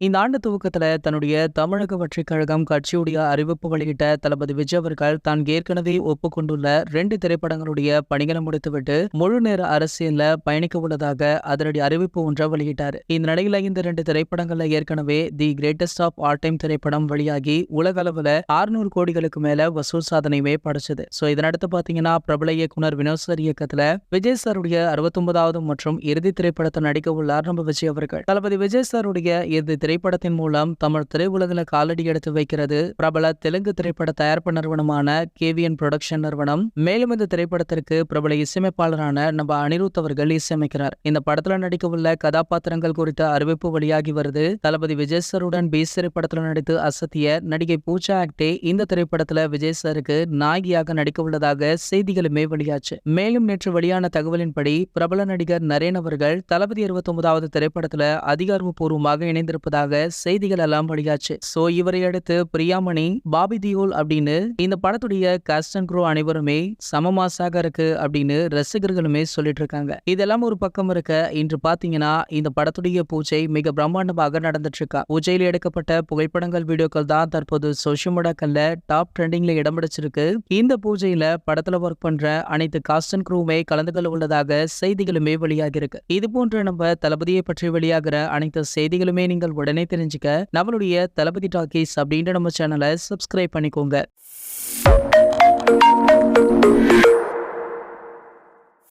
இந்த ஆண்டு துவக்கத்துல தன்னுடைய தமிழக வெற்றிக் கழகம் கட்சியுடைய அறிவிப்பு வெளியிட்ட தளபதி விஜய் அவர்கள் தான் ஏற்கனவே ஒப்புக்கொண்டுள்ள 2 திரைப்படங்களுடைய பணிகளை முடித்துவிட்டு முழு நேர அரசியல்ல பயணிக்க உள்ளதாக அதனுடைய அறிவிப்பு ஒன்றை வெளியிட்டார். இந்த நிலையில இந்த 2 திரைப்படங்கள்ல ஏற்கனவே the greatest of all time திரைப்படம் வெளியாகி உலக அளவுல 600 கோடிகளுக்கு மேல வசூல் சாதனையுமே படைச்சது. இதனடுத்து பாத்தீங்கன்னா பிரபல இயக்குனர் வினோத் சார் இயக்கத்துல விஜய் சாருடைய 69வது மற்றும் இறுதி திரைப்படத்தை நடிக்க உள்ளார் நம்ம விஜய் அவர்கள். தளபதி விஜய் சாருடைய இறுதி திரைப்படத்தின் மூலம் தமிழ் திரையுலகில் காலடி எடுத்து வைக்கிறது பிரபல தெலுங்கு திரைப்பட தயாரிப்பு நிறுவனமான கேவிஎன் புரொடக்ஷன் நிறுவனம். மேலும் இந்த திரைப்படத்திற்கு பிரபல இசையமைப்பாளரான நம்ம அனிருத் அவர்கள் இசையமைக்கிறார். இந்த படத்துல நடிக்க உள்ள கதாபாத்திரங்கள் குறித்த அறிவிப்பு வெளியாகி வருது. தளபதி விஜய் சாருடன் பீஸ் திரைப்படத்துல நடித்து அசத்திய நடிகை பூஜா ஆக்டே இந்த திரைப்படத்துல விஜய் சாருக்கு நாயகியாக நடிக்க உள்ளதாக செய்திகளுமே வெளியாச்சு. மேலும் நேற்று வெளியான தகவலின்படி பிரபல நடிகர் நரேன் அவர்கள் தளபதி 69வது திரைப்படத்துல அதிகாரப்பூர்வமாக இணைந்திருப்பதாக செய்திகள் எல்லாம் வெளியாச்சு. இவரை அடுத்து பிரியாமணி, பாபி தியோல் அப்படின்னு இந்த படத்துடைய காஸ்ட் அண்ட் க்ரூ அனைவருமே சமமாசாக இருக்கு அப்படின்னு ரசிகர்களுமே சொல்லிட்டு இருக்காங்க. இதெல்லாம் ஒரு பக்கம் இருக்க, இன்று பாத்தீங்கன்னா இந்த படத்துடைய பூஜை மிக பிரம்மாண்டமாக நடந்துட்டு இருக்கா. பூஜையில் எடுக்கப்பட்ட புகைப்படங்கள், வீடியோக்கள் தான் தற்போது சோஷியல் மீடியாக்கள்ல டாப் ட்ரெண்டிங்ல இடம் பிடிச்சிருக்கு. இந்த பூஜையில படத்துல ஒர்க் பண்ற அனைத்து காஸ்ட் அண்ட் க்ரூமே கலந்து கொள்ள உள்ளதாக செய்திகளுமே வெளியாகி இருக்கு. இது போன்ற நம்ம தளபதியை பற்றி வெளியாகிற அனைத்து செய்திகளுமே நீங்கள் உடனே தெரிஞ்சுக்க நம்மளுடைய தளபதி டாக்கீஸ் அப்படின்ற நம்ம சேனலை சப்ஸ்கிரைப் பண்ணிக்கோங்க.